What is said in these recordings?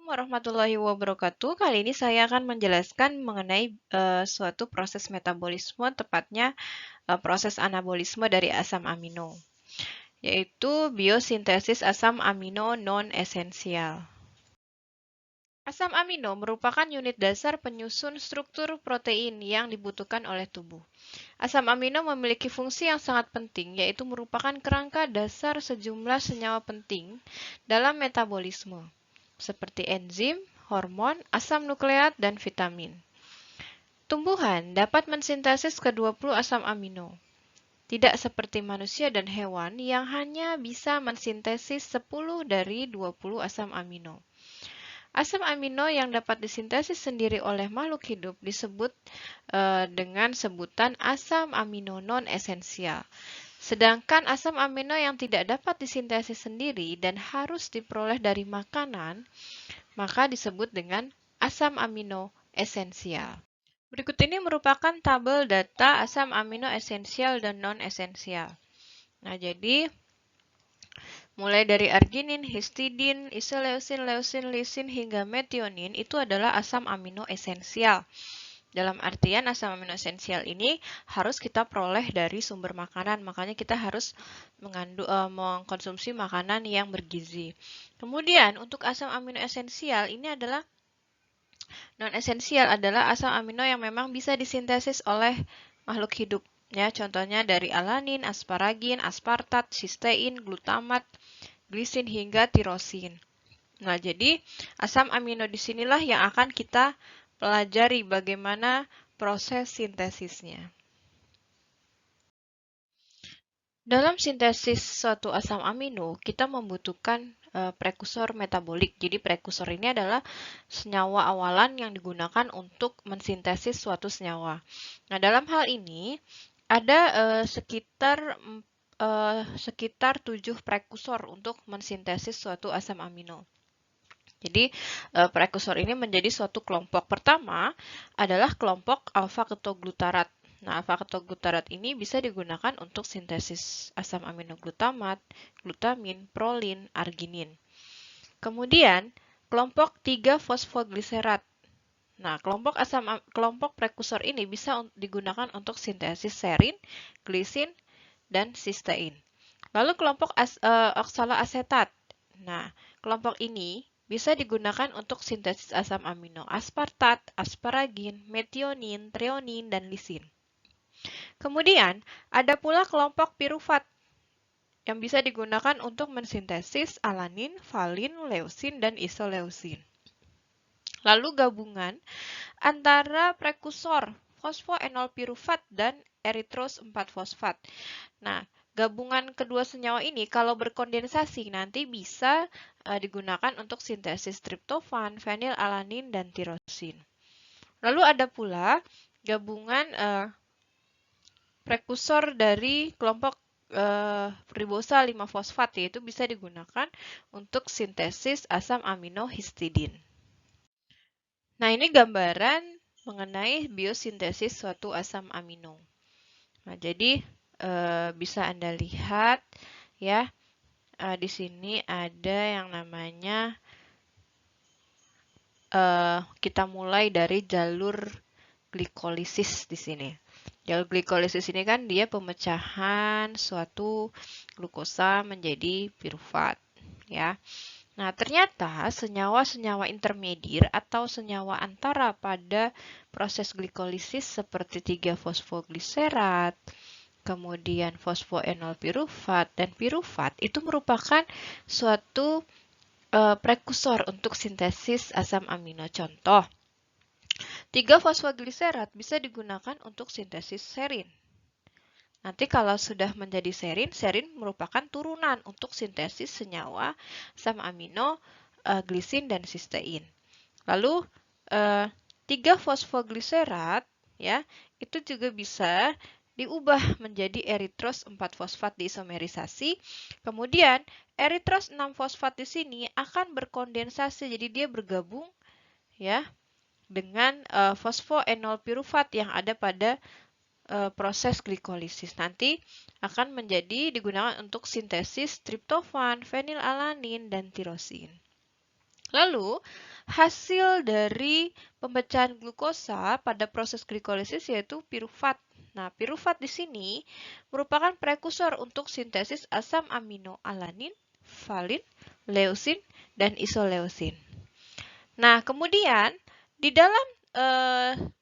Warahmatullahi wabarakatuh. Kali ini saya akan menjelaskan mengenai suatu proses metabolisme, tepatnya proses anabolisme dari asam amino, yaitu biosintesis asam amino non-esensial. Asam amino merupakan unit dasar penyusun struktur protein yang dibutuhkan oleh tubuh. Asam amino memiliki fungsi yang sangat penting, yaitu merupakan kerangka dasar sejumlah senyawa penting dalam metabolisme, seperti enzim, hormon, asam nukleat, dan vitamin. Tumbuhan dapat mensintesis ke-20 asam amino, tidak seperti manusia dan hewan yang hanya bisa mensintesis 10 dari 20 asam amino. Asam amino yang dapat disintesis sendiri oleh makhluk hidup disebut dengan sebutan asam amino non-esensial. Sedangkan asam amino yang tidak dapat disintesis sendiri dan harus diperoleh dari makanan, maka disebut dengan asam amino esensial. Berikut ini merupakan tabel data asam amino esensial dan non-esensial. Nah, jadi mulai dari arginin, histidin, isoleusin, leusin, lisin, hingga metionin itu adalah asam amino esensial. Dalam artian asam amino esensial ini harus kita peroleh dari sumber makanan, makanya kita harus mengkonsumsi makanan yang bergizi. Kemudian untuk asam amino esensial ini adalah non-esensial adalah asam amino yang memang bisa disintesis oleh makhluk hidup. Ya, contohnya dari alanin, asparagin, aspartat, sistein, glutamat, glisin hingga tirosin. Nah, jadi asam amino disinilah yang akan kita pelajari bagaimana proses sintesisnya. Dalam sintesis suatu asam amino, kita membutuhkan prekursor metabolik. Jadi prekursor ini adalah senyawa awalan yang digunakan untuk mensintesis suatu senyawa. Nah, dalam hal ini ada sekitar 7 prekursor untuk mensintesis suatu asam amino. Jadi, prekursor ini menjadi suatu kelompok. Pertama adalah kelompok alfa-ketoglutarat. Nah, alfa-ketoglutarat ini bisa digunakan untuk sintesis asam amino glutamat, glutamin, prolin, arginin. Kemudian, kelompok 3-fosfogliserat. Nah, kelompok prekursor ini bisa digunakan untuk sintesis serin, glisin, dan sistein. Lalu kelompok oksaloasetat. Nah, kelompok ini bisa digunakan untuk sintesis asam amino aspartat, asparagin, metionin, treonin, dan lisin. Kemudian, ada pula kelompok pirufat yang bisa digunakan untuk mensintesis alanin, valin, leusin, dan isoleusin. Lalu gabungan antara prekursor fosfoenol pirufat dan eritros 4-fosfat. Nah, gabungan kedua senyawa ini kalau berkondensasi nanti bisa digunakan untuk sintesis triptofan, fenilalanin, dan tirosin. Lalu ada pula gabungan prekursor dari kelompok ribosa 5-fosfat, yaitu bisa digunakan untuk sintesis asam amino histidin. Nah, ini gambaran mengenai biosintesis suatu asam amino. Nah, jadi bisa Anda lihat ya, di sini ada yang namanya kita mulai dari jalur glikolisis di sini. Jalur glikolisis ini kan dia pemecahan suatu glukosa menjadi pirufat, ya. Nah, ternyata senyawa-senyawa intermediir atau senyawa antara pada proses glikolisis seperti 3-fosfogliserat, kemudian fosfoenol pirufat, dan pirufat itu merupakan suatu prekursor untuk sintesis asam amino. Contoh, 3-fosfogliserat bisa digunakan untuk sintesis serin. Nanti kalau sudah menjadi serin, serin merupakan turunan untuk sintesis senyawa asam amino, glisin, dan sistein. Lalu 3-fosfogliserat ya, itu juga bisa diubah menjadi eritros 4-fosfat diisomerisasi. Kemudian eritros 6-fosfat di sini akan berkondensasi, jadi dia bergabung ya dengan fosfoenol pirufat yang ada pada proses glikolisis. Nanti akan digunakan untuk sintesis triptofan, fenilalanin, dan tirosin. Lalu, hasil dari pemecahan glukosa pada proses glikolisis yaitu pirufat. Nah, pirufat di sini merupakan prekursor untuk sintesis asam amino alanin, valin, leusin, dan isoleusin. Nah, kemudian di dalam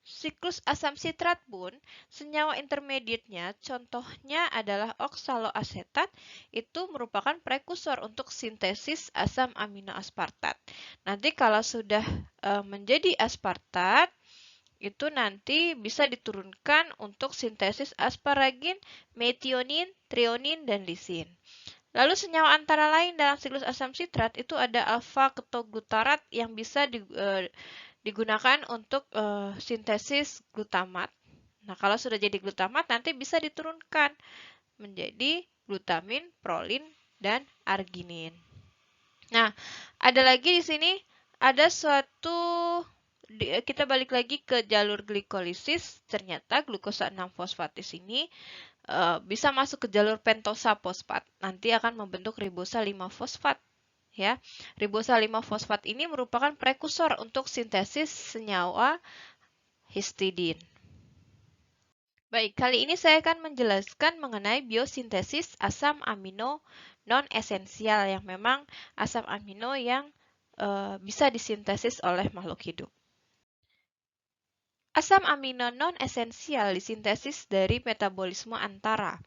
siklus asam sitrat pun, senyawa intermediate-nya, contohnya adalah oksaloasetat, itu merupakan prekursor untuk sintesis asam amino aspartat. Nanti kalau sudah menjadi aspartat, itu nanti bisa diturunkan untuk sintesis asparagin, metionin, trionin, dan lisin. Lalu senyawa antara lain dalam siklus asam sitrat itu ada alfa-ketoglutarat yang bisa digunakan untuk sintesis glutamat. Nah, kalau sudah jadi glutamat nanti bisa diturunkan menjadi glutamin, prolin, dan arginin. Nah, ada lagi di sini ada suatu kita balik lagi ke jalur glikolisis. Ternyata glukosa 6-fosfat di sini bisa masuk ke jalur pentosa fosfat. Nanti akan membentuk ribosa 5-fosfat. Ya, ribosa 5-fosfat ini merupakan prekursor untuk sintesis senyawa histidin. Baik, kali ini saya akan menjelaskan mengenai biosintesis asam amino non-esensial yang memang asam amino yang bisa disintesis oleh makhluk hidup. Asam amino non-esensial disintesis dari metabolisme antara.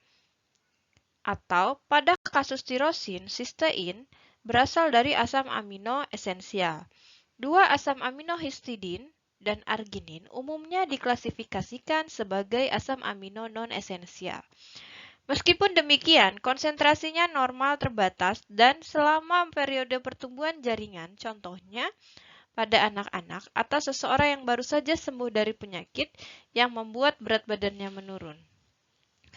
Atau pada kasus tirosin, sistein berasal dari asam amino esensial. Dua asam amino histidin dan arginin umumnya diklasifikasikan sebagai asam amino non-esensial. Meskipun demikian, konsentrasinya normal terbatas dan selama periode pertumbuhan jaringan, contohnya pada anak-anak atau seseorang yang baru saja sembuh dari penyakit yang membuat berat badannya menurun.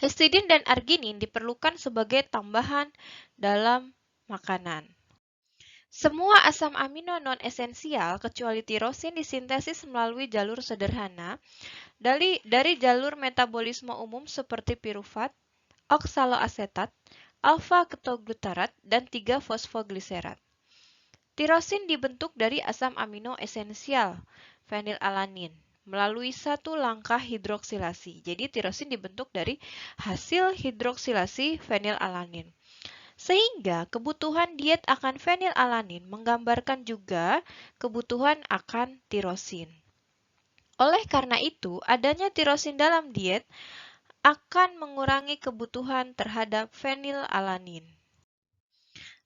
Histidin dan arginin diperlukan sebagai tambahan dalam makanan. Semua asam amino non-esensial kecuali tirosin disintesis melalui jalur sederhana dari jalur metabolisme umum seperti pirufat, oksaloasetat, alfa-ketoglutarat, dan 3-fosfogliserat. Tirosin dibentuk dari asam amino esensial, fenilalanin, melalui satu langkah hidroksilasi. Jadi tirosin dibentuk dari hasil hidroksilasi fenilalanin. Sehingga kebutuhan diet akan fenilalanin menggambarkan juga kebutuhan akan tirosin. Oleh karena itu, adanya tirosin dalam diet akan mengurangi kebutuhan terhadap fenilalanin.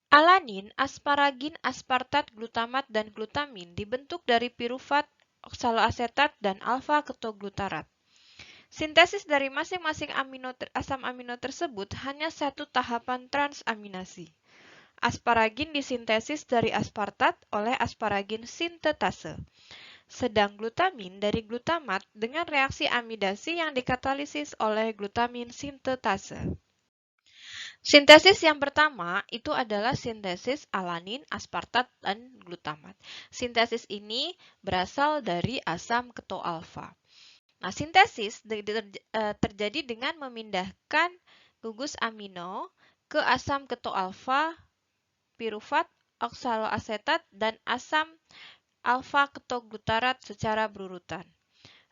Alanin, asparagin, aspartat, glutamat, dan glutamin dibentuk dari pirufat, oksaloasetat, dan alfa-ketoglutarat. Sintesis dari masing-masing asam amino tersebut hanya satu tahapan transaminasi. Asparagin disintesis dari aspartat oleh asparagin sintetase. Sedang glutamin dari glutamat dengan reaksi amidasi yang dikatalisis oleh glutamin sintetase. Sintesis yang pertama itu adalah sintesis alanin, aspartat, dan glutamat. Sintesis ini berasal dari asam ketoalfa. Nah, sintesis terjadi dengan memindahkan gugus amino ke asam ketoalfa, pirufat, oksaloasetat, dan asam alfa-ketoglutarat secara berurutan.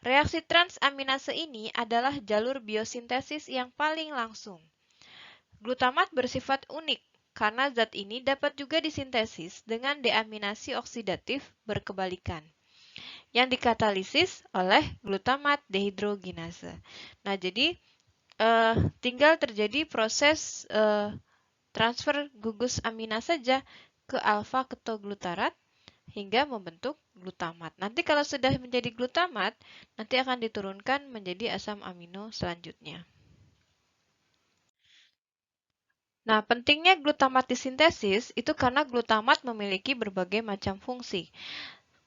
Reaksi transaminase ini adalah jalur biosintesis yang paling langsung. Glutamat bersifat unik karena zat ini dapat juga disintesis dengan deaminasi oksidatif berkebalikan yang dikatalisis oleh glutamat dehidrogenase. Nah, jadi tinggal terjadi proses transfer gugus amina saja ke alfa-ketoglutarat hingga membentuk glutamat. Nanti kalau sudah menjadi glutamat, nanti akan diturunkan menjadi asam amino selanjutnya. Nah, pentingnya glutamat disintesis itu karena glutamat memiliki berbagai macam fungsi.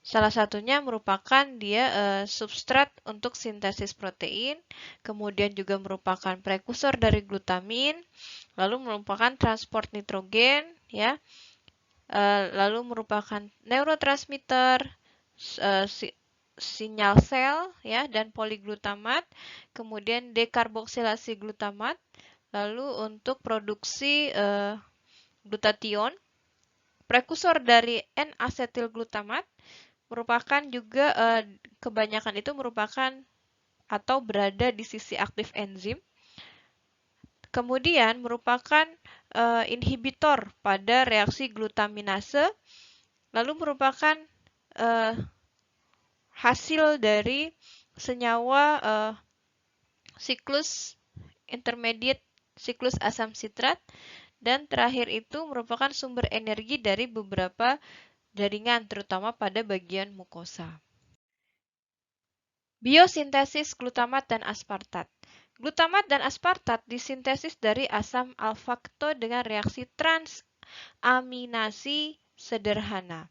Salah satunya merupakan dia substrat untuk sintesis protein, kemudian juga merupakan prekursor dari glutamin, lalu merupakan transport nitrogen, ya, lalu merupakan neurotransmitter, sinyal sel, ya, dan poliglutamat, kemudian dekarboksilasi glutamat. Lalu untuk produksi glutation, prekursor dari N-asetilglutamat, merupakan juga kebanyakan itu merupakan atau berada di sisi aktif enzim. Kemudian merupakan inhibitor pada reaksi glutaminase, lalu merupakan hasil dari senyawa siklus intermediate siklus asam sitrat, dan terakhir itu merupakan sumber energi dari beberapa jaringan, terutama pada bagian mukosa. Biosintesis glutamat dan aspartat. Glutamat dan aspartat disintesis dari asam alfa-keto dengan reaksi transaminasi sederhana.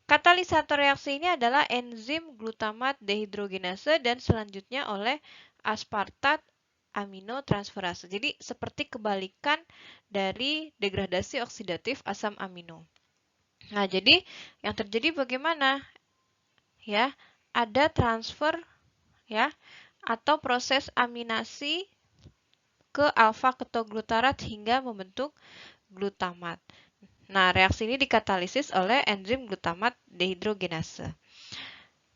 Katalisator reaksi ini adalah enzim glutamat dehidrogenase dan selanjutnya oleh aspartat aminotransferase. Jadi seperti kebalikan dari degradasi oksidatif asam amino. Nah, jadi yang terjadi bagaimana? Ya, ada transfer ya atau proses aminasi ke alfa ketoglutarat hingga membentuk glutamat. Nah, reaksi ini dikatalisis oleh enzim glutamat dehidrogenase.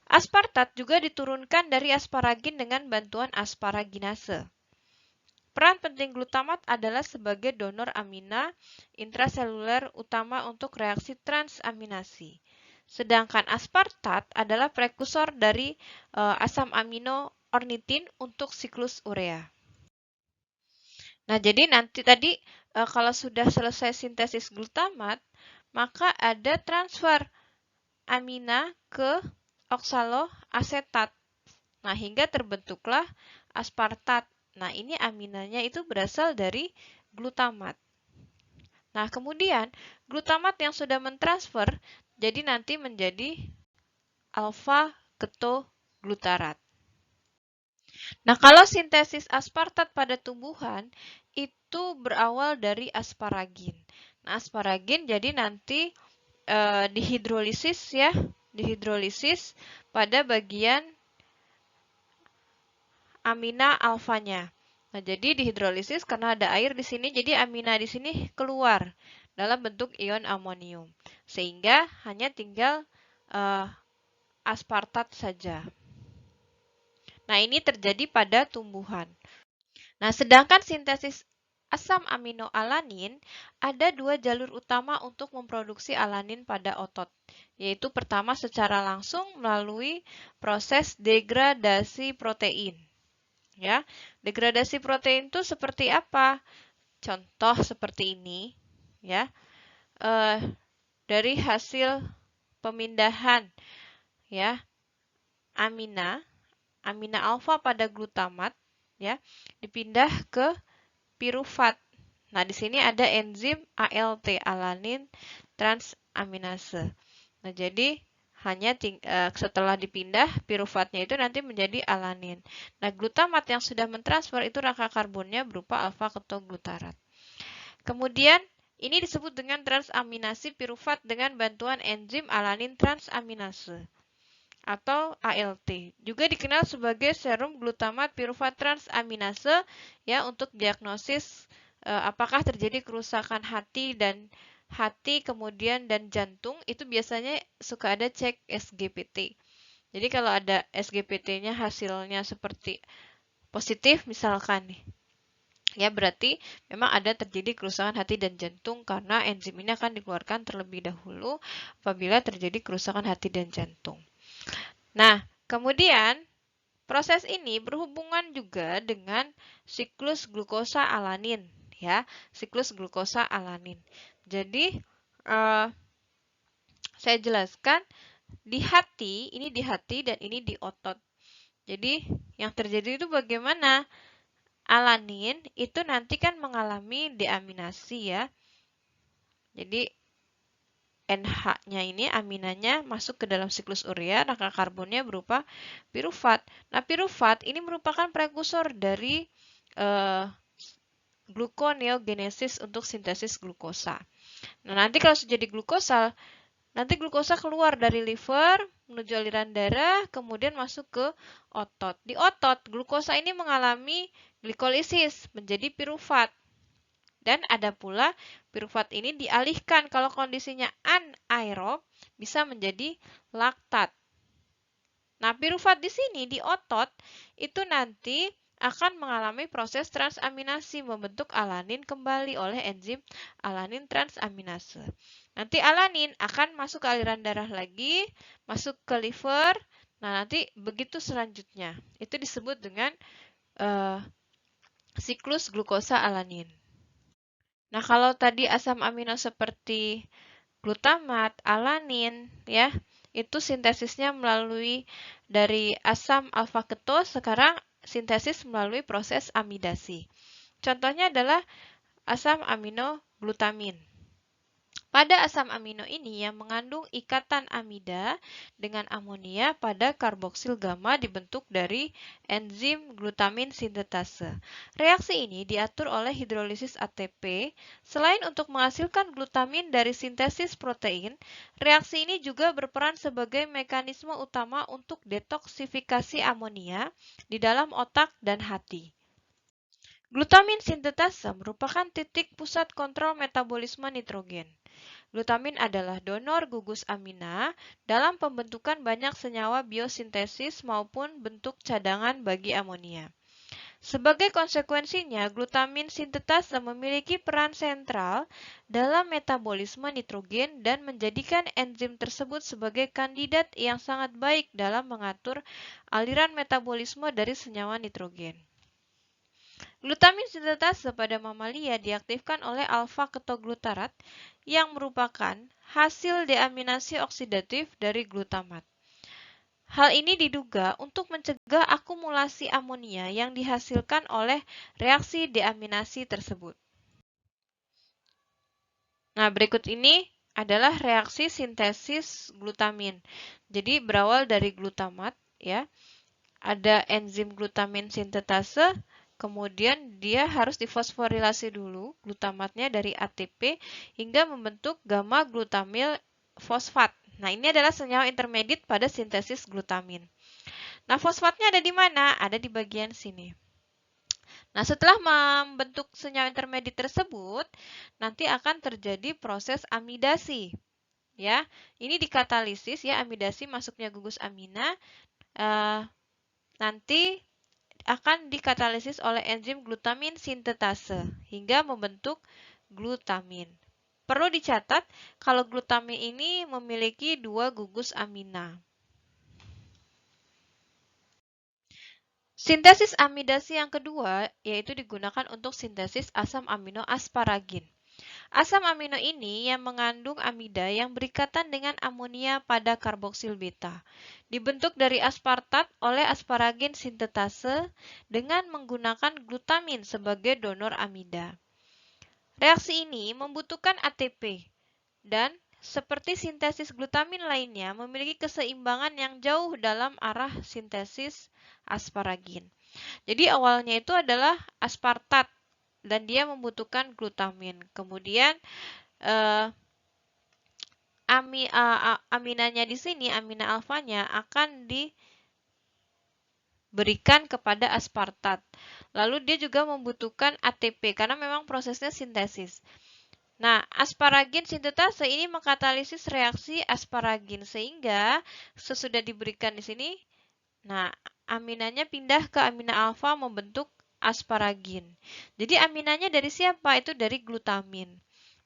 Aspartat juga diturunkan dari asparagin dengan bantuan asparaginase. Peran penting glutamat adalah sebagai donor amina intraseluler utama untuk reaksi transaminasi. Sedangkan aspartat adalah prekursor dari asam amino ornitin untuk siklus urea. Nah, jadi nanti tadi kalau sudah selesai sintesis glutamat, maka ada transfer amina ke oksaloasetat. Nah, hingga terbentuklah aspartat. Nah, ini aminanya itu berasal dari glutamat. Nah, kemudian glutamat yang sudah mentransfer jadi nanti menjadi alfa-ketoglutarat. Nah, kalau sintesis aspartat pada tumbuhan itu berawal dari asparagin. Nah, asparagin jadi nanti dihidrolisis ya, dihidrolisis pada bagian amina alfanya. Nah, jadi dihidrolisis karena ada air di sini, jadi amina di sini keluar dalam bentuk ion amonium. Sehingga hanya tinggal aspartat saja. Nah, ini terjadi pada tumbuhan. Nah, sedangkan sintesis asam amino alanin, ada dua jalur utama untuk memproduksi alanin pada otot, yaitu pertama secara langsung melalui proses degradasi protein. Ya, degradasi protein itu seperti apa? Contoh seperti ini, ya, dari hasil pemindahan, ya, amina alfa pada glutamat, ya, dipindah ke pirufat. Nah, di sini ada enzim ALT, alanin transaminase. Nah, jadi hanya setelah dipindah piruvatnya itu nanti menjadi alanin. Nah, glutamat yang sudah mentransfer itu rangka karbonnya berupa alfa ketoglutarat. Kemudian ini disebut dengan transaminasi piruvat dengan bantuan enzim alanin transaminase atau ALT. Juga dikenal sebagai serum glutamat piruvat transaminase ya, untuk diagnosis apakah terjadi kerusakan hati kemudian dan jantung, itu biasanya suka ada cek SGPT. Jadi kalau ada SGPT-nya hasilnya seperti positif misalkan nih, ya berarti memang ada terjadi kerusakan hati dan jantung karena enzim ini akan dikeluarkan terlebih dahulu apabila terjadi kerusakan hati dan jantung. Nah, kemudian proses ini berhubungan juga dengan siklus glukosa alanin, ya, siklus glukosa alanin. Jadi, saya jelaskan di hati, ini di hati dan ini di otot. Jadi, yang terjadi itu bagaimana? Alanin itu nanti kan mengalami deaminasi ya. Jadi, NH-nya ini, aminanya masuk ke dalam siklus urea, rangka karbonnya berupa pirufat. Nah, pirufat ini merupakan prekursor dari gluconeogenesis untuk sintesis glukosa. Nah, nanti kalau sudah jadi glukosa, nanti glukosa keluar dari liver, menuju aliran darah, kemudian masuk ke otot. Di otot, glukosa ini mengalami glikolisis menjadi pirufat. Dan ada pula piruvat ini dialihkan kalau kondisinya anaerob bisa menjadi laktat. Nah, piruvat di sini di otot itu nanti akan mengalami proses transaminasi membentuk alanin kembali oleh enzim alanin transaminase. Nanti alanin akan masuk ke aliran darah lagi, masuk ke liver. Nah, nanti begitu selanjutnya. Itu disebut dengan siklus glukosa alanin. Nah, kalau tadi asam amino seperti glutamat, alanin, ya, itu sintesisnya melalui dari asam alfa keto, sekarang sintesis melalui proses amidasi. Contohnya adalah asam amino glutamin. Pada asam amino ini yang mengandung ikatan amida dengan amonia pada karboksil gamma dibentuk dari enzim glutamin sintetase. Reaksi ini diatur oleh hidrolisis ATP. Selain untuk menghasilkan glutamin dari sintesis protein, reaksi ini juga berperan sebagai mekanisme utama untuk detoksifikasi amonia di dalam otak dan hati. Glutamin sintetase merupakan titik pusat kontrol metabolisme nitrogen. Glutamin adalah donor gugus amina dalam pembentukan banyak senyawa biosintesis maupun bentuk cadangan bagi amonia. Sebagai konsekuensinya, glutamin sintetase memiliki peran sentral dalam metabolisme nitrogen dan menjadikan enzim tersebut sebagai kandidat yang sangat baik dalam mengatur aliran metabolisme dari senyawa nitrogen. Glutamin sintetase pada mamalia diaktifkan oleh alfa-ketoglutarat yang merupakan hasil deaminasi oksidatif dari glutamat. Hal ini diduga untuk mencegah akumulasi amonia yang dihasilkan oleh reaksi deaminasi tersebut. Nah, berikut ini adalah reaksi sintesis glutamin. Jadi berawal dari glutamat, ya. Ada enzim glutamin sintetase. Kemudian dia harus difosforilasi dulu glutamatnya dari ATP hingga membentuk gamma glutamil fosfat. Nah, ini adalah senyawa intermediate pada sintesis glutamin. Nah, fosfatnya ada di mana? Ada di bagian sini. Nah, setelah membentuk senyawa intermediate tersebut, nanti akan terjadi proses amidasi. Ya, ini dikatalisis ya, amidasi masuknya gugus amina. Nanti akan dikatalisis oleh enzim glutamin sintetase hingga membentuk glutamin. Perlu dicatat kalau glutamin ini memiliki 2 gugus amina. Sintesis amidasi yang kedua yaitu digunakan untuk sintesis asam amino asparagin. Asam amino ini yang mengandung amida yang berikatan dengan amonia pada karboksil beta. Dibentuk dari aspartat oleh asparagin sintetase dengan menggunakan glutamin sebagai donor amida. Reaksi ini membutuhkan ATP dan seperti sintesis glutamin lainnya memiliki keseimbangan yang jauh dalam arah sintesis asparagin. Jadi awalnya itu adalah aspartat dan dia membutuhkan glutamin. Kemudian aminanya di sini, amina alfanya akan diberikan kepada aspartat. Lalu dia juga membutuhkan ATP karena memang prosesnya sintesis. Nah, asparagin sintetase ini mengkatalisis reaksi asparagin sehingga sesudah diberikan di sini, nah aminanya pindah ke amina alfa membentuk asparagin. Jadi aminanya dari siapa? Itu dari glutamin.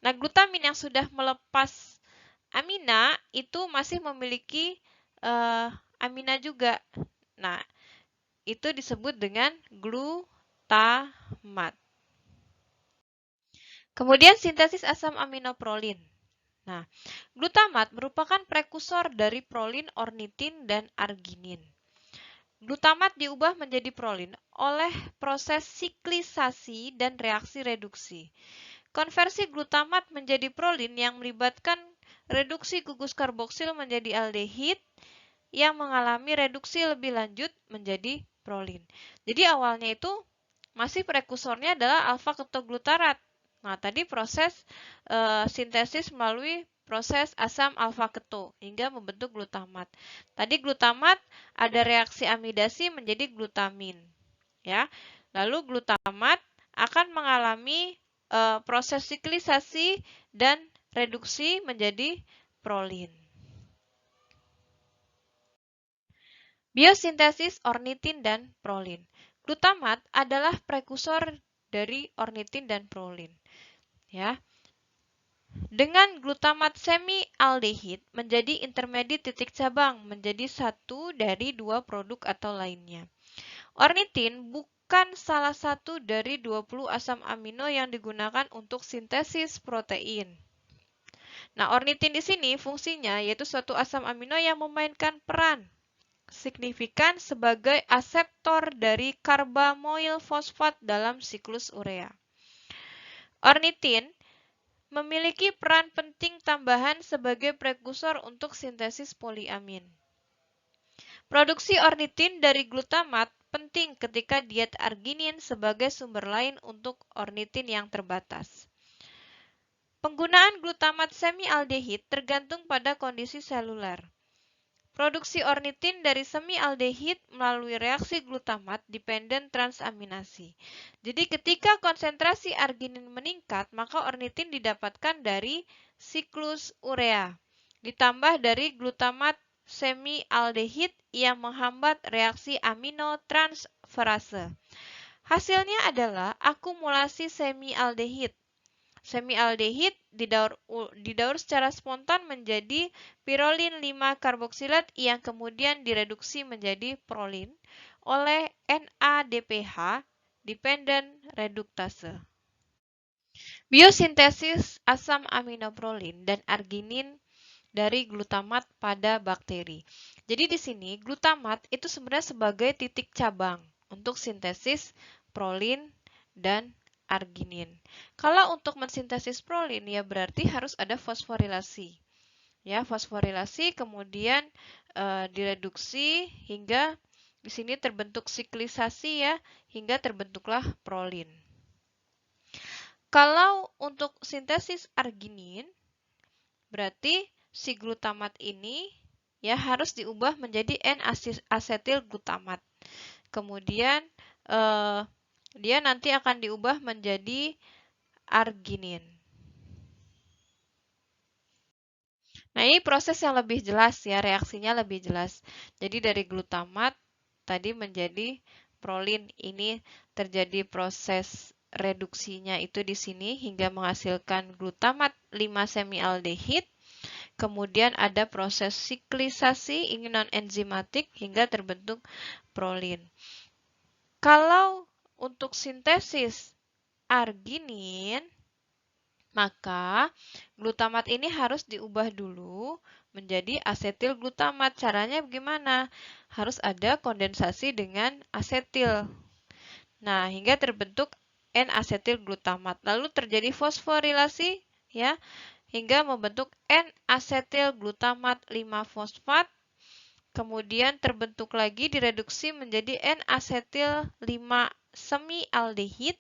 Nah, glutamin yang sudah melepas amina itu masih memiliki amina juga. Nah, itu disebut dengan glutamat. Kemudian sintesis asam amino prolin. Nah, glutamat merupakan prekursor dari prolin, ornitin, dan arginin. Glutamat diubah menjadi prolin oleh proses siklisasi dan reaksi reduksi. Konversi glutamat menjadi prolin yang melibatkan reduksi gugus karboksil menjadi aldehid yang mengalami reduksi lebih lanjut menjadi prolin. Jadi awalnya itu masih prekursornya adalah alfa-ketoglutarat. Nah, tadi proses sintesis melalui proses asam alfa-keto hingga membentuk glutamat. Tadi glutamat ada reaksi amidasi menjadi glutamin, ya. Lalu glutamat akan mengalami proses siklisasi dan reduksi menjadi prolin. Biosintesis ornitin dan prolin. Glutamat adalah prekursor dari ornitin dan prolin. Ya. Dengan glutamat semi-aldehid menjadi intermediate titik cabang menjadi satu dari dua produk atau lainnya. Ornitin bukan salah satu dari 20 asam amino yang digunakan untuk sintesis protein. Nah, ornitin di sini fungsinya yaitu suatu asam amino yang memainkan peran signifikan sebagai aseptor dari karbamoil fosfat dalam siklus urea. Ornitin memiliki peran penting tambahan sebagai prekursor untuk sintesis poliamin. Produksi ornitin dari glutamat penting ketika diet arginin sebagai sumber lain untuk ornitin yang terbatas. Penggunaan glutamat semi-aldehid tergantung pada kondisi seluler. Produksi ornitin dari semi-aldehid melalui reaksi glutamat dependent transaminasi. Jadi ketika konsentrasi arginin meningkat, maka ornitin didapatkan dari siklus urea, ditambah dari glutamat semi-aldehid yang menghambat reaksi aminotransferase. Hasilnya adalah akumulasi semi-aldehid. Semi-aldehid didaur secara spontan menjadi pirolin 5-karboksilat yang kemudian direduksi menjadi prolin oleh NADPH dependent reduktase. Biosintesis asam aminoprolin dan arginin dari glutamat pada bakteri. Jadi di sini glutamat itu sebenarnya sebagai titik cabang untuk sintesis prolin dan arginin. Kalau untuk mensintesis prolin ya berarti harus ada fosforilasi. Ya, fosforilasi kemudian direduksi hingga di sini terbentuk siklisasi ya hingga terbentuklah prolin. Kalau untuk sintesis arginin berarti si glutamat ini ya harus diubah menjadi N-asetil glutamat. Kemudian dia nanti akan diubah menjadi arginin. Nah, ini proses yang lebih jelas ya, reaksinya lebih jelas. Jadi dari glutamat tadi menjadi prolin. Ini terjadi proses reduksinya itu di sini hingga menghasilkan glutamat 5-semialdehid. Kemudian ada proses siklisasi non-enzimatik hingga terbentuk prolin. Kalau untuk sintesis arginin, maka glutamat ini harus diubah dulu menjadi asetil glutamat. Caranya bagaimana? Harus ada kondensasi dengan asetil. Nah, hingga terbentuk N-asetil glutamat. Lalu terjadi fosforilasi ya, hingga membentuk N-asetil glutamat 5-fosfat. Kemudian terbentuk lagi direduksi menjadi N-asetil 5-semialdehid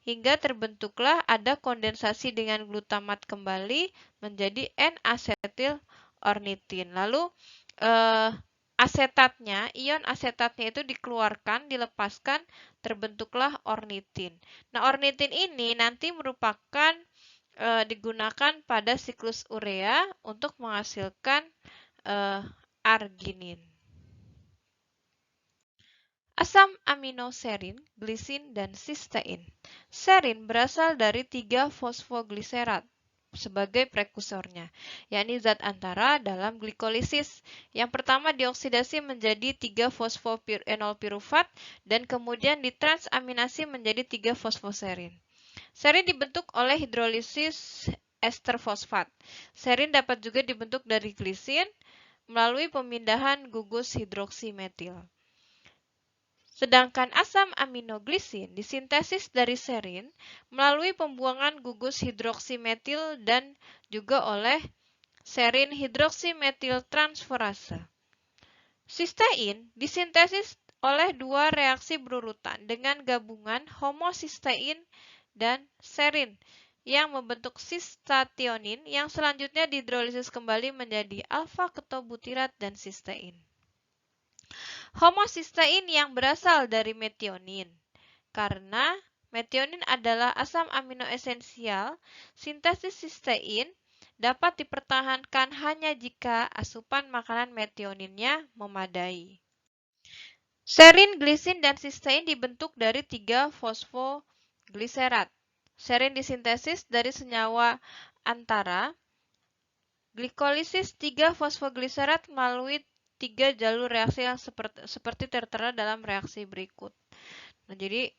hingga terbentuklah ada kondensasi dengan glutamat kembali menjadi N-asetil ornitin. Lalu asetatnya, ion asetatnya itu dikeluarkan, dilepaskan, terbentuklah ornitin. Nah, ornitin ini nanti merupakan digunakan pada siklus urea untuk menghasilkan arginin. Asam amino serin, glisin, dan sistein. Serin berasal dari 3 fosfogliserat sebagai prekursornya, yakni zat antara dalam glikolisis. Yang pertama dioksidasi menjadi 3-fosfoenolpirufat dan kemudian ditransaminasi menjadi 3-fosfoserin. Serin dibentuk oleh hidrolisis ester fosfat. Serin dapat juga dibentuk dari glisin melalui pemindahan gugus hidroksimetil. Sedangkan asam aminoglisin disintesis dari serin melalui pembuangan gugus hidroksimetil dan juga oleh serin hidroksimetil transferase. Sistein disintesis oleh dua reaksi berurutan dengan gabungan homosistein dan serin yang membentuk sistationin yang selanjutnya dihidrolisis kembali menjadi alfa-ketobutirat dan sistein. Homosistein yang berasal dari metionin karena metionin adalah asam amino esensial, sintesis sistein dapat dipertahankan hanya jika asupan makanan metioninnya memadai. Serin, glisin, dan sistein dibentuk dari 3 fosfogliserat. Serin disintesis dari senyawa antara glikolisis 3 fosfogliserat melalui 3 jalur reaksi yang seperti tertera dalam reaksi berikut. Nah, jadi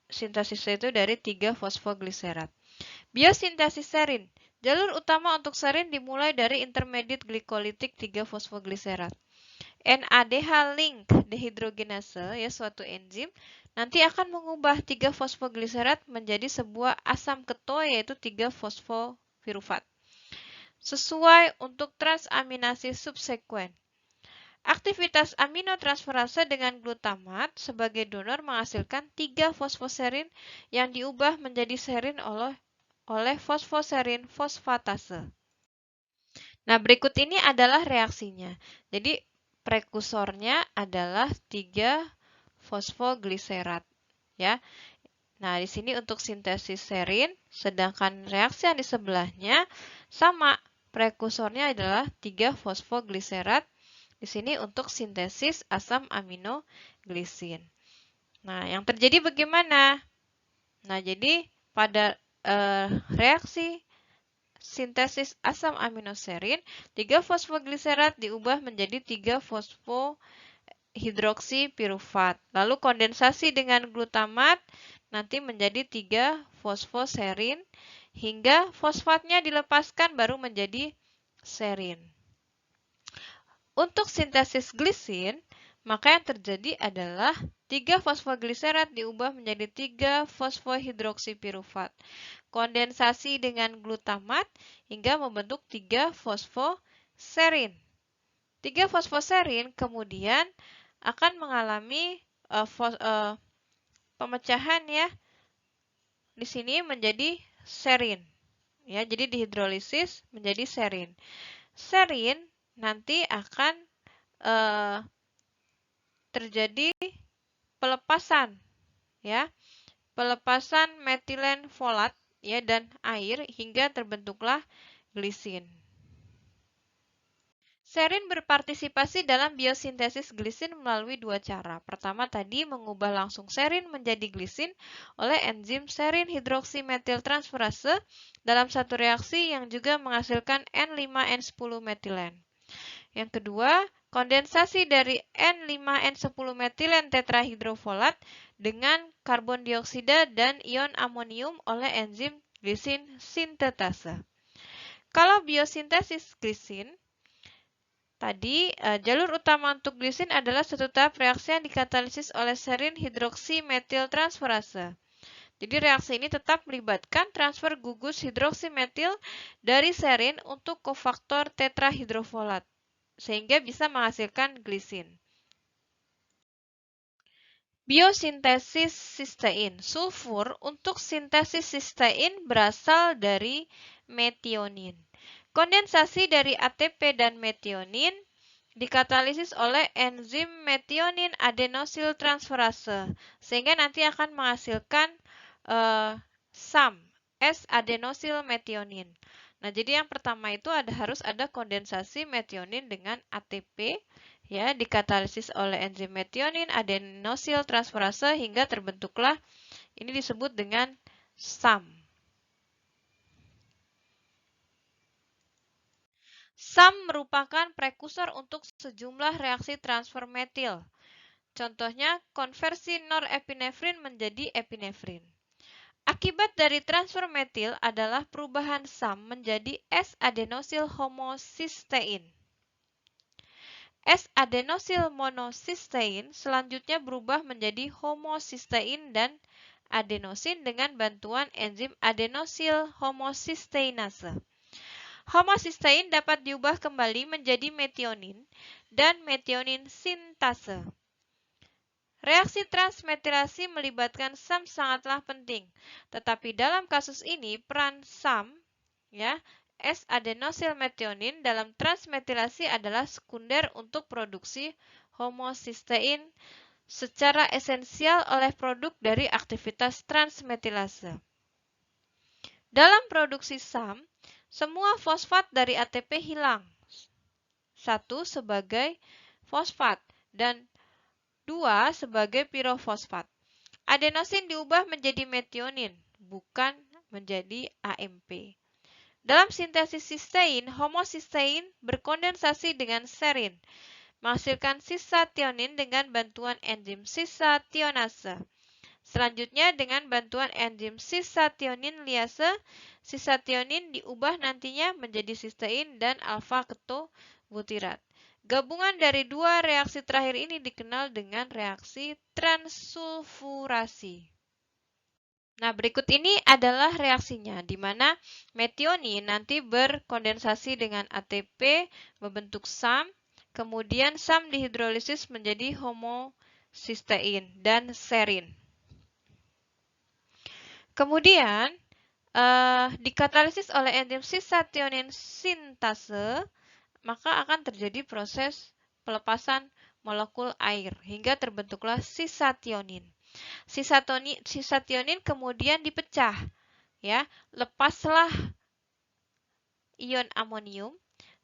sintesisnya itu dari 3 fosfogliserat. Biosintesis serin. Jalur utama untuk serin dimulai dari intermediate glikolitik 3 fosfogliserat. NADH link dehidrogenase, ya, suatu enzim nanti akan mengubah 3 fosfogliserat menjadi sebuah asam keto, yaitu 3 fosfopirufat. Sesuai untuk transaminasi subsekuen. Aktivitas aminotransferase dengan glutamat sebagai donor menghasilkan 3 fosfoserin yang diubah menjadi serin oleh fosfoserin fosfatase. Nah, berikut ini adalah reaksinya. Jadi, prekursornya adalah 3 fosfogliserat, ya. Nah, di sini untuk sintesis serin, sedangkan reaksi yang di sebelahnya sama, prekursornya adalah 3 fosfogliserat. Di sini untuk sintesis asam amino glisin. Nah, yang terjadi bagaimana? Nah, jadi pada reaksi sintesis asam aminoserin, 3 fosfogliserat diubah menjadi 3 fosfohidroksipirufat. Lalu kondensasi dengan glutamat nanti menjadi 3 fosfoserin hingga fosfatnya dilepaskan baru menjadi serin. Untuk sintesis glisin, maka yang terjadi adalah 3 fosfogliserat diubah menjadi 3 fosfohidroksipirufat. Kondensasi dengan glutamat hingga membentuk 3 fosfoserin. 3 fosfoserin kemudian akan mengalami pemecahan, ya. Di sini menjadi serin. Ya, jadi dihidrolisis menjadi serin. Serin nanti akan terjadi pelepasan, ya, pelepasan metilen folat, ya, dan air hingga terbentuklah glisin. Serin berpartisipasi dalam biosintesis glisin melalui 2 cara. Pertama tadi mengubah langsung serin menjadi glisin oleh enzim serin hidroksimetiltransferase dalam satu reaksi yang juga menghasilkan N5N10 metilen. Yang kedua, kondensasi dari N5N10 metilen tetrahidrofolat dengan karbon dioksida dan ion amonium oleh enzim glisin sintetase. Kalau biosintesis glisin, tadi jalur utama untuk glisin adalah satu tahap reaksi yang dikatalisis oleh serin hidroksimetiltransferase. Jadi reaksi ini tetap melibatkan transfer gugus hidroksimetil dari serin untuk kofaktor tetrahidrofolat, sehingga bisa menghasilkan glisin. Biosintesis sistein. Sulfur untuk sintesis sistein berasal dari metionin. Kondensasi dari ATP dan metionin dikatalisis oleh enzim metionin adenosil transferase, sehingga nanti akan menghasilkan SAM, S-adenosil metionin. Nah, jadi yang pertama itu harus ada kondensasi metionin dengan ATP, ya, dikatalisis oleh enzim metionin adenosil transferase hingga terbentuklah ini disebut dengan SAM. SAM merupakan prekursor untuk sejumlah reaksi transfer metil. Contohnya konversi norepinefrin menjadi epinefrin. Akibat dari transfer metil adalah perubahan SAM menjadi S-adenosil homosistein. S-adenosil monosistein selanjutnya berubah menjadi homosistein dan adenosin dengan bantuan enzim adenosil homosisteinase. Homosistein dapat diubah kembali menjadi metionin dan metionin sintase. Reaksi transmetilasi melibatkan SAM sangatlah penting, tetapi dalam kasus ini peran SAM, ya, S-adenosil metionin dalam transmetilasi adalah sekunder untuk produksi homosistein secara esensial oleh produk dari aktivitas transmetilase. Dalam produksi SAM, semua fosfat dari ATP hilang. 1 sebagai fosfat dan 2 sebagai pirofosfat. Adenosin diubah menjadi metionin, bukan menjadi AMP. Dalam sintesis sistein, homosistein berkondensasi dengan serin, menghasilkan sisa tionin dengan bantuan enzim sisa tionase. Selanjutnya, dengan bantuan enzim sisa tionin liase, sisa tionin diubah nantinya menjadi sistein dan alfa-ketobutirat. Gabungan dari dua reaksi terakhir ini dikenal dengan reaksi transsulfurasi. Nah, berikut ini adalah reaksinya, di mana metionin nanti berkondensasi dengan ATP membentuk SAM, kemudian SAM dihidrolisis menjadi homosistein dan serin. Kemudian, dikatalisis oleh enzim sisa tionin sintase, maka akan terjadi proses pelepasan molekul air hingga terbentuklah sisa tionin. Sisa tionin kemudian dipecah, ya, lepaslah ion amonium,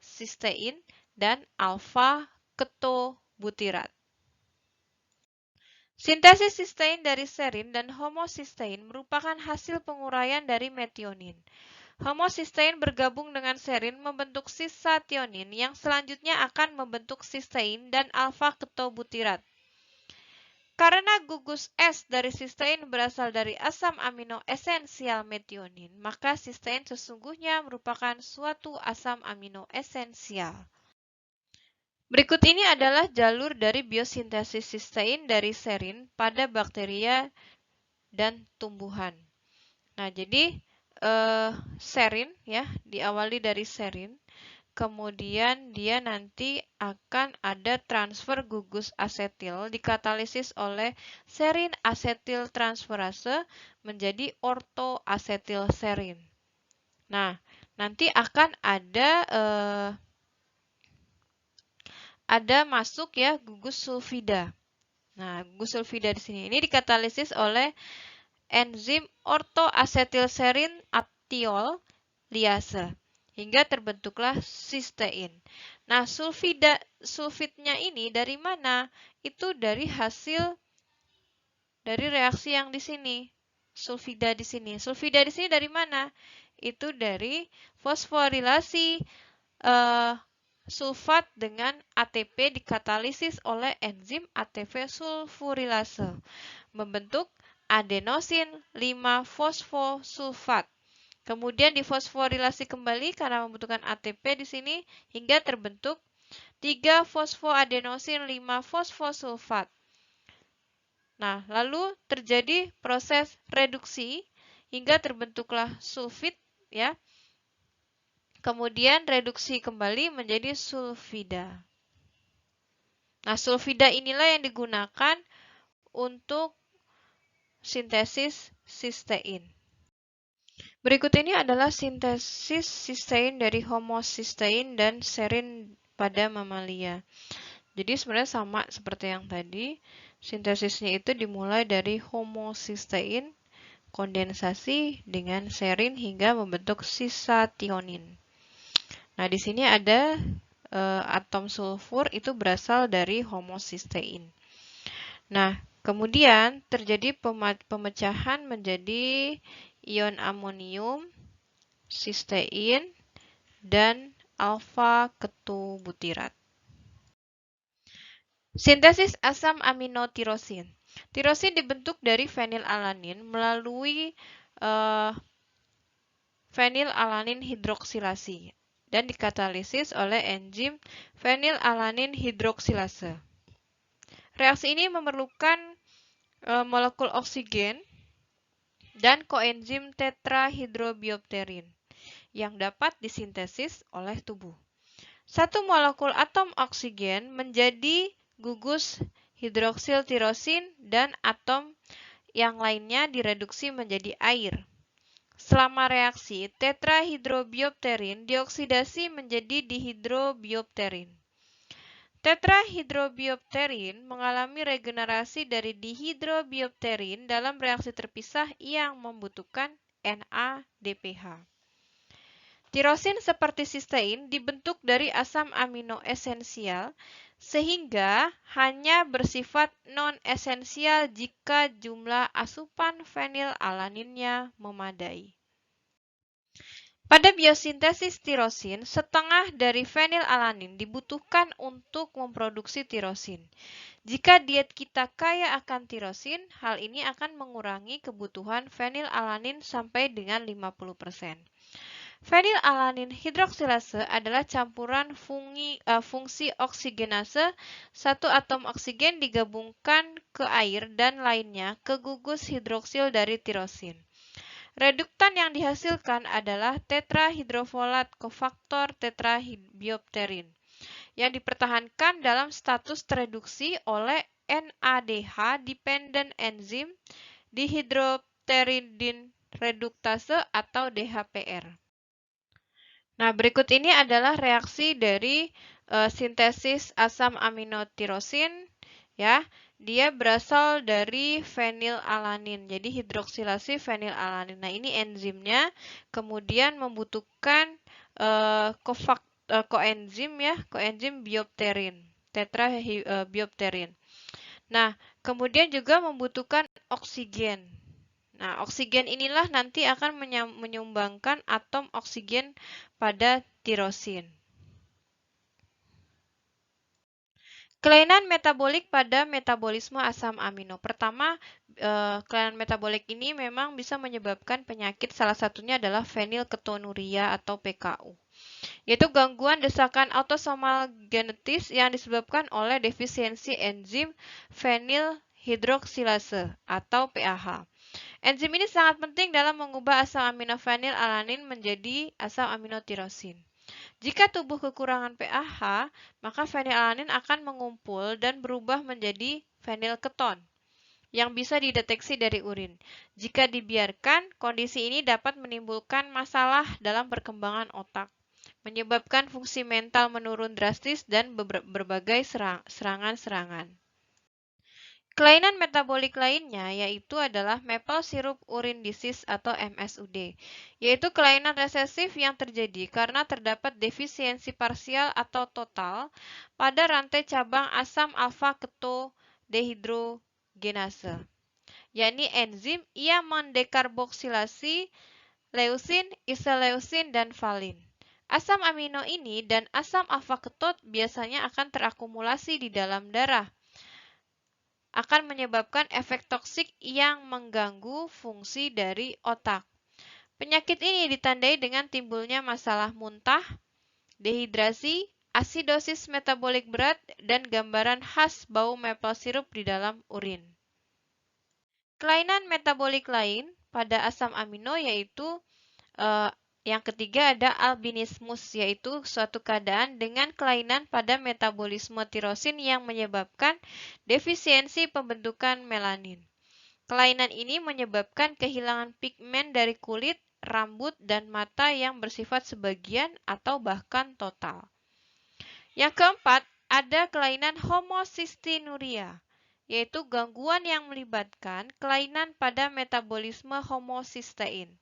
sistein, dan alfa-ketobutirat. Sintesis sistein dari serin dan homosistein merupakan hasil penguraian dari metionin. Homosistein bergabung dengan serin membentuk sisa tionin yang selanjutnya akan membentuk sistein dan alfa-ketobutirat. Karena gugus S dari sistein berasal dari asam amino esensial metionin, maka sistein sesungguhnya merupakan suatu asam amino esensial. Berikut ini adalah jalur dari biosintesis sistein dari serin pada bakteria dan tumbuhan. Nah, jadi serin ya, diawali dari serin, kemudian dia nanti akan ada transfer gugus asetil dikatalisis oleh serin asetil transferase menjadi ortoasetilserin. Nah, nanti akan ada masuk ya gugus sulfida. Nah, gugus sulfida di sini ini dikatalisis oleh enzim ortoasetilserin atiol liase hingga terbentuklah sistein. Nah, sulfidnya ini dari mana? Itu dari hasil dari reaksi yang di sini. Sulfida di sini. Sulfida di sini dari mana? Itu dari fosforilasi sulfat dengan ATP dikatalisis oleh enzim ATP sulfurilase membentuk adenosin 5-fosfosulfat. Kemudian difosforilasi kembali karena membutuhkan ATP di sini hingga terbentuk 3-fosfoadenosin 5-fosfosulfat. Nah, lalu terjadi proses reduksi hingga terbentuklah sulfit ya. Kemudian reduksi kembali menjadi sulfida. Nah, sulfida inilah yang digunakan untuk sintesis sistein. Berikut ini adalah sintesis sistein dari homosistein dan serin pada mamalia. Jadi sebenarnya sama seperti yang tadi. Sintesisnya itu dimulai dari homosistein, kondensasi dengan serin hingga membentuk sisa tionin. Nah, di sini ada atom sulfur itu berasal dari homosistein. Nah, kemudian terjadi pemecahan menjadi ion amonium, sistein, dan alfa-ketobutirat. Sintesis asam amino tirosin. Tirosin dibentuk dari fenilalanin melalui fenilalanin hidroksilasi dan dikatalisis oleh enzim fenilalanin hidroksilase. Reaksi ini memerlukan molekul oksigen dan koenzim tetrahidrobiopterin yang dapat disintesis oleh tubuh. Satu molekul atom oksigen menjadi gugus hidroksil tirosin dan atom yang lainnya direduksi menjadi air. Selama reaksi, tetrahidrobiopterin dioksidasi menjadi dihidrobiopterin. Tetrahydrobiopterin mengalami regenerasi dari dihidrobiopterin dalam reaksi terpisah yang membutuhkan NADPH. Tirosin seperti sistein dibentuk dari asam amino esensial sehingga hanya bersifat non-esensial jika jumlah asupan fenilalaninnya memadai. Pada biosintesis tirosin, setengah dari fenilalanin dibutuhkan untuk memproduksi tirosin. Jika diet kita kaya akan tirosin, hal ini akan mengurangi kebutuhan fenilalanin sampai dengan 50%. Fenilalanin hidroksilase adalah campuran fungsi oksigenase, satu atom oksigen digabungkan ke air dan lainnya ke gugus hidroksil dari tirosin. Reduktan yang dihasilkan adalah tetrahidrofolat kofaktor tetrabiopterin yang dipertahankan dalam status tereduksi oleh NADH dependent enzim dihidropteridin reduktase atau DHPR. Nah, berikut ini adalah reaksi dari sintesis asam amino tirosin, ya. Dia berasal dari fenilalanin. Jadi hidroksilasi fenilalanin. Nah, ini enzimnya kemudian membutuhkan koenzim ya, koenzim biopterin, tetrabiopterin. Nah, kemudian juga membutuhkan oksigen. Nah, oksigen inilah nanti akan menyumbangkan atom oksigen pada tirosin. Kelainan metabolik pada metabolisme asam amino. Pertama, kelainan metabolik ini memang bisa menyebabkan penyakit, salah satunya adalah fenilketonuria atau PKU. Yaitu gangguan desakan autosomal genetis yang disebabkan oleh defisiensi enzim fenilhidroksilase atau PAH. Enzim ini sangat penting dalam mengubah asam amino fenilalanin menjadi asam amino tirosin. Jika tubuh kekurangan PAH, maka fenilalanin akan mengumpul dan berubah menjadi fenilketon yang bisa dideteksi dari urin. Jika dibiarkan, kondisi ini dapat menimbulkan masalah dalam perkembangan otak, menyebabkan fungsi mental menurun drastis dan berbagai serangan-serangan. Kelainan metabolik lainnya yaitu adalah maple syrup urine disease atau MSUD, yaitu kelainan resesif yang terjadi karena terdapat defisiensi parsial atau total pada rantai cabang asam alfa-ketodehidrogenase, yakni enzim yang mendekarboksilasi leusin, isoleusin, dan valin. Asam amino ini dan asam alfa-ketod biasanya akan terakumulasi di dalam darah, akan menyebabkan efek toksik yang mengganggu fungsi dari otak. Penyakit ini ditandai dengan timbulnya masalah muntah, dehidrasi, asidosis metabolik berat, dan gambaran khas bau maple syrup di dalam urin. Kelainan metabolik lain pada asam amino yaitu yang ketiga ada albinismus, yaitu suatu keadaan dengan kelainan pada metabolisme tirosin yang menyebabkan defisiensi pembentukan melanin. Kelainan ini menyebabkan kehilangan pigmen dari kulit, rambut, dan mata yang bersifat sebagian atau bahkan total. Yang keempat, ada kelainan homocystinuria, yaitu gangguan yang melibatkan kelainan pada metabolisme homocystein.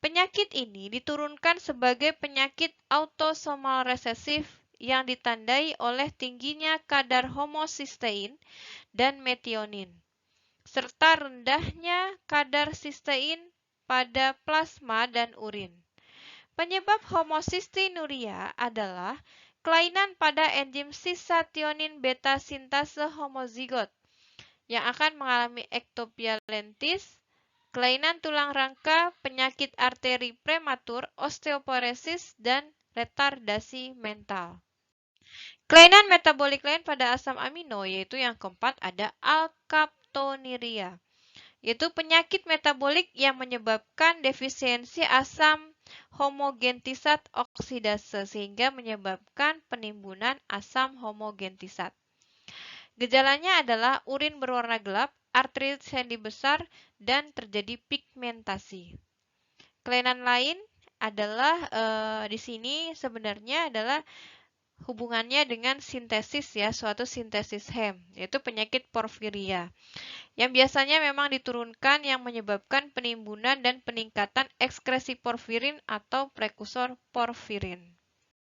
Penyakit ini diturunkan sebagai penyakit autosomal resesif yang ditandai oleh tingginya kadar homocystein dan metionin, serta rendahnya kadar sistein pada plasma dan urin. Penyebab homocystinuria adalah kelainan pada enzim cis-tionin beta sintase homozigot yang akan mengalami ektopia lentis, kelainan tulang rangka, penyakit arteri prematur, osteoporosis, dan retardasi mental. Kelainan metabolik lain pada asam amino yaitu yang keempat ada alkaptoniria, yaitu penyakit metabolik yang menyebabkan defisiensi asam homogentisat oksidase sehingga menyebabkan penimbunan asam homogentisat. Gejalanya adalah urin berwarna gelap, arteri sendi besar, dan terjadi pigmentasi. Kelainan lain adalah di sini sebenarnya adalah hubungannya dengan sintesis ya, suatu sintesis heme, yaitu penyakit porfiria. Yang biasanya memang diturunkan yang menyebabkan penimbunan dan peningkatan ekskresi porfirin atau prekursor porfirin.